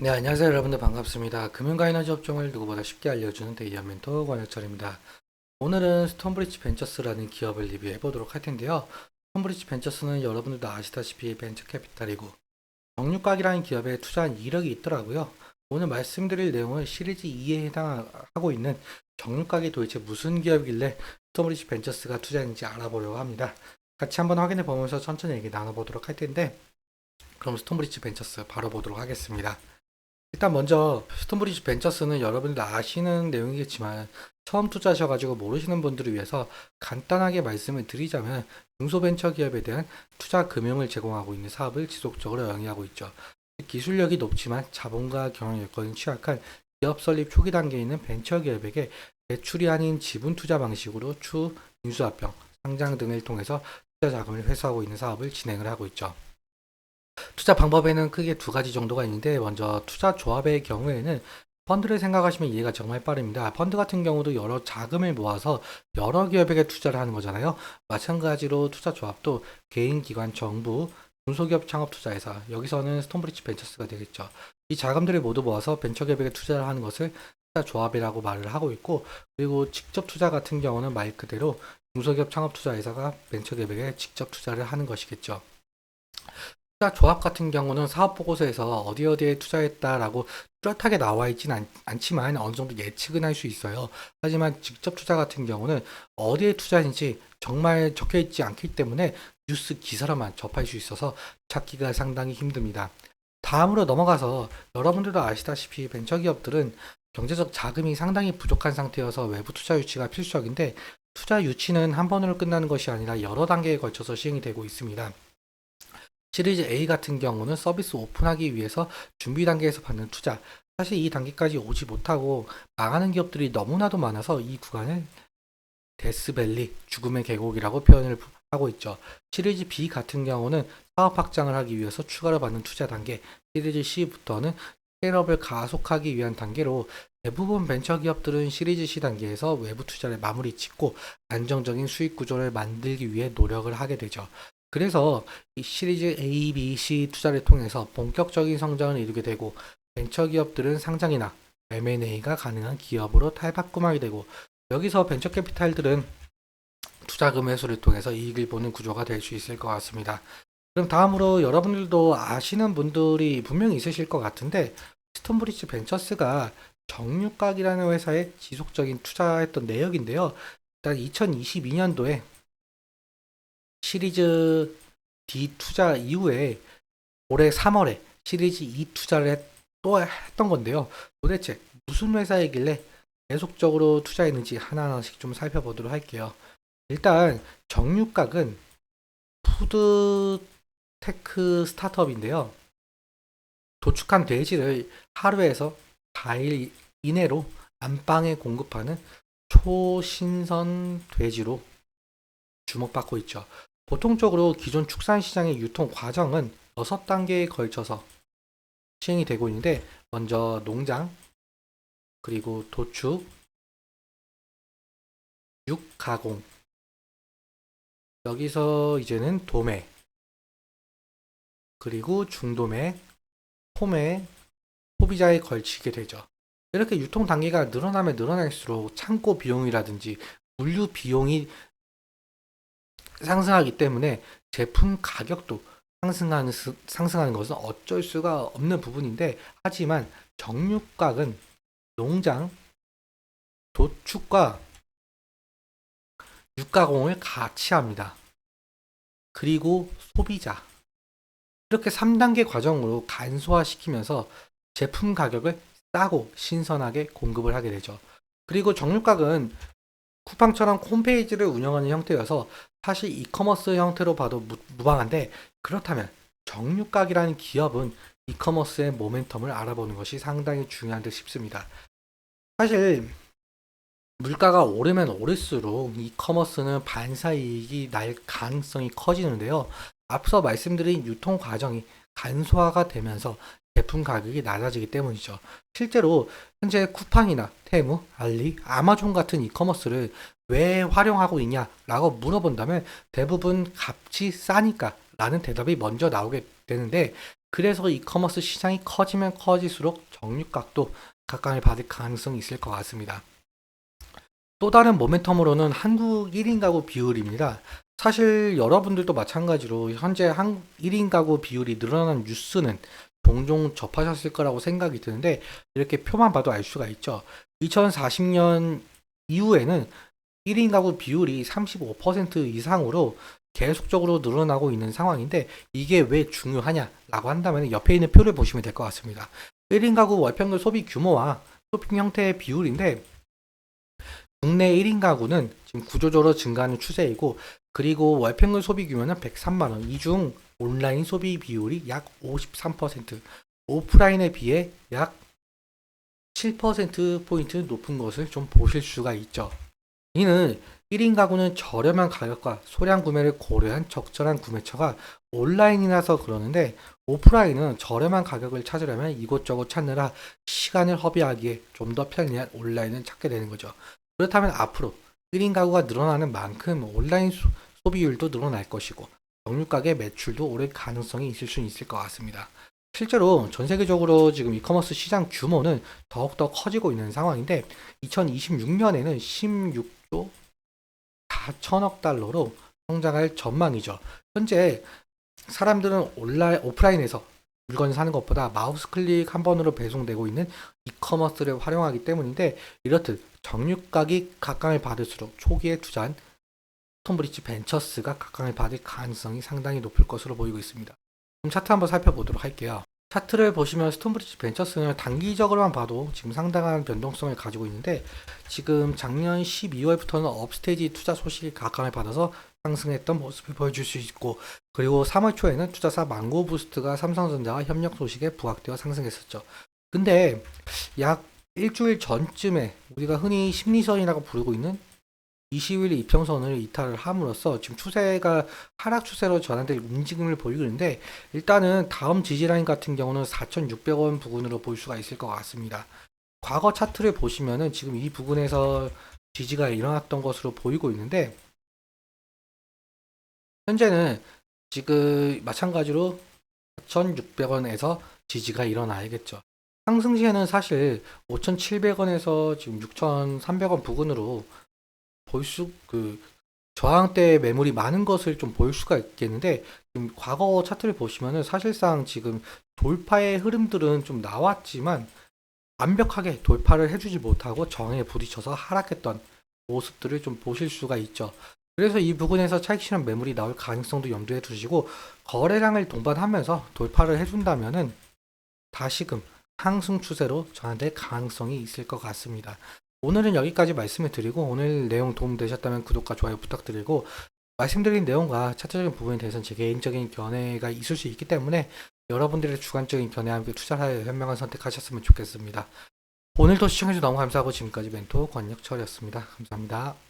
네, 안녕하세요. 여러분들 반갑습니다. 금융과 에너지 업종을 누구보다 쉽게 알려주는 데이아 멘토 권혁철입니다. 오늘은 스톤브리지 벤처스라는 기업을 리뷰해 보도록 할 텐데요. 스톤브리지 벤처스는 여러분들도 아시다시피 벤처 캐피탈이고 정유각이라는 기업에 투자한 이력이 있더라고요. 오늘 말씀드릴 내용은 시리즈 2에 해당하고 있는 정유각이 도대체 무슨 기업이길래 스톤브리지 벤처스가 투자했는지 알아보려고 합니다. 같이 한번 확인해 보면서 천천히 얘기 나눠보도록 할 텐데, 그럼 스톤브리지 벤처스 바로 보도록 하겠습니다. 일단 먼저 스톤브리지 벤처스는 여러분들 아시는 내용이겠지만 처음 투자하셔가지고 모르시는 분들을 위해서 간단하게 말씀을 드리자면 중소벤처기업에 대한 투자 금융을 제공하고 있는 사업을 지속적으로 영위하고 있죠. 기술력이 높지만 자본과 경영 여건이 취약한 기업 설립 초기 단계에 있는 벤처기업에게 대출이 아닌 지분 투자 방식으로 추후 인수합병, 상장 등을 통해서 투자 자금을 회수하고 있는 사업을 진행을 하고 있죠. 투자 방법에는 크게 두 가지 정도가 있는데, 먼저 투자 조합의 경우에는 펀드를 생각하시면 이해가 정말 빠릅니다. 펀드 같은 경우도 여러 자금을 모아서 여러 기업에게 투자를 하는 거잖아요. 마찬가지로 투자 조합도 개인, 기관, 정부, 중소기업 창업 투자회사, 여기서는 스톤브리지 벤처스가 되겠죠. 이 자금들을 모두 모아서 벤처기업에게 투자를 하는 것을 투자 조합이라고 말을 하고 있고, 그리고 직접 투자 같은 경우는 말 그대로 중소기업 창업 투자회사가 벤처기업에게 직접 투자를 하는 것이겠죠. 투자 조합 같은 경우는 사업 보고서에서 어디 어디에 투자했다라고 뚜렷하게 나와 있지는 않지만 어느 정도 예측은 할 수 있어요. 하지만 직접 투자 같은 경우는 어디에 투자했는지 정말 적혀 있지 않기 때문에 뉴스 기사로만 접할 수 있어서 찾기가 상당히 힘듭니다. 다음으로 넘어가서, 여러분들도 아시다시피 벤처기업들은 경제적 자금이 상당히 부족한 상태여서 외부 투자 유치가 필수적인데, 투자 유치는 한 번으로 끝나는 것이 아니라 여러 단계에 걸쳐서 시행이 되고 있습니다. 시리즈 A 같은 경우는 서비스 오픈하기 위해서 준비 단계에서 받는 투자. 사실 이 단계까지 오지 못하고 망하는 기업들이 너무나도 많아서 이 구간을 데스밸리, 죽음의 계곡이라고 표현을 하고 있죠. 시리즈 B 같은 경우는 사업 확장을 하기 위해서 추가로 받는 투자 단계. 시리즈 C부터는 스케일업을 가속하기 위한 단계로, 대부분 벤처 기업들은 시리즈 C 단계에서 외부 투자를 마무리 짓고 안정적인 수익 구조를 만들기 위해 노력을 하게 되죠. 그래서 이 시리즈 A, B, C 투자를 통해서 본격적인 성장을 이루게 되고, 벤처 기업들은 상장이나 M&A가 가능한 기업으로 탈바꿈하게 되고, 여기서 벤처 캐피탈들은 투자금 회수를 통해서 이익을 보는 구조가 될 수 있을 것 같습니다. 그럼 다음으로 여러분들도 아시는 분들이 분명히 있으실 것 같은데, 스톤브리지 벤처스가 정유각이라는 회사에 지속적인 투자했던 내역인데요. 일단 2022년도에 시리즈 D 투자 이후에 올해 3월에 시리즈 E 투자를 또 했던 건데요. 도대체 무슨 회사이길래 계속적으로 투자했는지 하나하나씩 좀 살펴보도록 할게요. 일단 정유각은 푸드테크 스타트업인데요. 도축한 돼지를 하루에서 4일 이내로 안방에 공급하는 초신선 돼지로 주목받고 있죠. 보통적으로 기존 축산 시장의 유통 과정은 6단계에 걸쳐서 시행이 되고 있는데, 먼저 농장, 그리고 도축, 육가공, 여기서 이제는 도매, 그리고 중도매, 포매, 소비자에 걸치게 되죠. 이렇게 유통 단계가 늘어나면 늘어날수록 창고 비용이라든지 물류 비용이 상승하기 때문에 제품 가격도 상승하는 것은 어쩔 수가 없는 부분인데, 하지만 정육각은 농장, 도축과 육가공을 같이 합니다. 그리고 소비자, 이렇게 3단계 과정으로 간소화시키면서 제품 가격을 싸고 신선하게 공급을 하게 되죠. 그리고 정육각은 쿠팡처럼 홈페이지를 운영하는 형태여서 사실 이커머스 형태로 봐도 무방한데, 그렇다면 정육각이라는 기업은 이커머스의 모멘텀을 알아보는 것이 상당히 중요한 듯 싶습니다. 사실 물가가 오르면 오를수록 이커머스는 반사이익이 날 가능성이 커지는데요. 앞서 말씀드린 유통 과정이 간소화가 되면서 제품 가격이 낮아지기 때문이죠. 실제로 현재 쿠팡이나 테무, 알리, 아마존 같은 이커머스를 왜 활용하고 있냐라고 물어본다면 대부분 값이 싸니까 라는 대답이 먼저 나오게 되는데, 그래서 이커머스 시장이 커지면 커질수록 정유값도 각광을 받을 가능성이 있을 것 같습니다. 또 다른 모멘텀으로는 한국 1인 가구 비율입니다. 사실 여러분들도 마찬가지로 현재 한국 1인 가구 비율이 늘어나는 뉴스는 종종 접하셨을 거라고 생각이 드는데 이렇게 표만 봐도 알 수가 있죠. 2040년 이후에는 1인 가구 비율이 35% 이상으로 계속적으로 늘어나고 있는 상황인데 이게 왜 중요하냐라고 한다면 옆에 있는 표를 보시면 될 것 같습니다. 1인 가구 월평균 소비 규모와 쇼핑 형태의 비율인데 국내 1인 가구는 지금 구조적으로 증가하는 추세이고 그리고 월평균 소비 규모는 103만 원. 이 중 온라인 소비 비율이 약 53%, 오프라인에 비해 약 7%포인트 높은 것을 좀 보실 수가 있죠. 이는 1인 가구는 저렴한 가격과 소량 구매를 고려한 적절한 구매처가 온라인이라서 그러는데 오프라인은 저렴한 가격을 찾으려면 이곳저곳 찾느라 시간을 허비하기에 좀 더 편리한 온라인을 찾게 되는 거죠. 그렇다면 앞으로 1인 가구가 늘어나는 만큼 온라인 소비율도 늘어날 것이고 정육가게 매출도 오를 가능성이 있을 수 있을 것 같습니다. 실제로 전 세계적으로 지금 이커머스 시장 규모는 더욱더 커지고 있는 상황인데 2026년에는 16조 4천억 달러로 성장할 전망이죠. 현재 사람들은 오프라인에서 물건 사는 것보다 마우스 클릭 한 번으로 배송되고 있는 이커머스를 활용하기 때문인데 이렇듯 정육각이 각광을 받을수록 초기에 투자한 스톤브리지 벤처스가 각광을 받을 가능성이 상당히 높을 것으로 보이고 있습니다. 그럼 차트 한번 살펴보도록 할게요. 차트를 보시면 스톤브리지 벤처스는 단기적으로만 봐도 지금 상당한 변동성을 가지고 있는데 지금 작년 12월부터는 업스테이지 투자 소식이 각광을 받아서 상승했던 모습을 보여줄 수 있고 그리고 3월 초에는 투자사 망고부스트가 삼성전자와 협력 소식에 부각되어 상승했었죠. 근데 약 일주일 전쯤에 우리가 흔히 심리선이라고 부르고 있는 20일 이평선을 이탈을 함으로써 지금 추세가 하락 추세로 전환될 움직임을 보이고 있는데 일단은 다음 지지라인 같은 경우는 4,600원 부근으로 볼 수가 있을 것 같습니다. 과거 차트를 보시면은 지금 이 부근에서 지지가 일어났던 것으로 보이고 있는데 현재는 지금 마찬가지로 4,600원에서 지지가 일어나야겠죠. 상승 시에는 사실 5,700원에서 지금 6,300원 부근으로 저항대 매물이 많은 것을 좀 볼 수가 있겠는데 지금 과거 차트를 보시면은 사실상 지금 돌파의 흐름들은 좀 나왔지만 완벽하게 돌파를 해주지 못하고 저항에 부딪혀서 하락했던 모습들을 좀 보실 수가 있죠. 그래서 이 부분에서 차익 실현 매물이 나올 가능성도 염두에 두시고 거래량을 동반하면서 돌파를 해준다면은 다시금 상승 추세로 전환될 가능성이 있을 것 같습니다. 오늘은 여기까지 말씀을 드리고 오늘 내용 도움되셨다면 구독과 좋아요 부탁드리고 말씀드린 내용과 차트적인 부분에 대해서는 제 개인적인 견해가 있을 수 있기 때문에 여러분들의 주관적인 견해와 함께 투자할 현명한 선택하셨으면 좋겠습니다. 오늘도 시청해주셔서 너무 감사하고 지금까지 멘토 권혁철이었습니다. 감사합니다.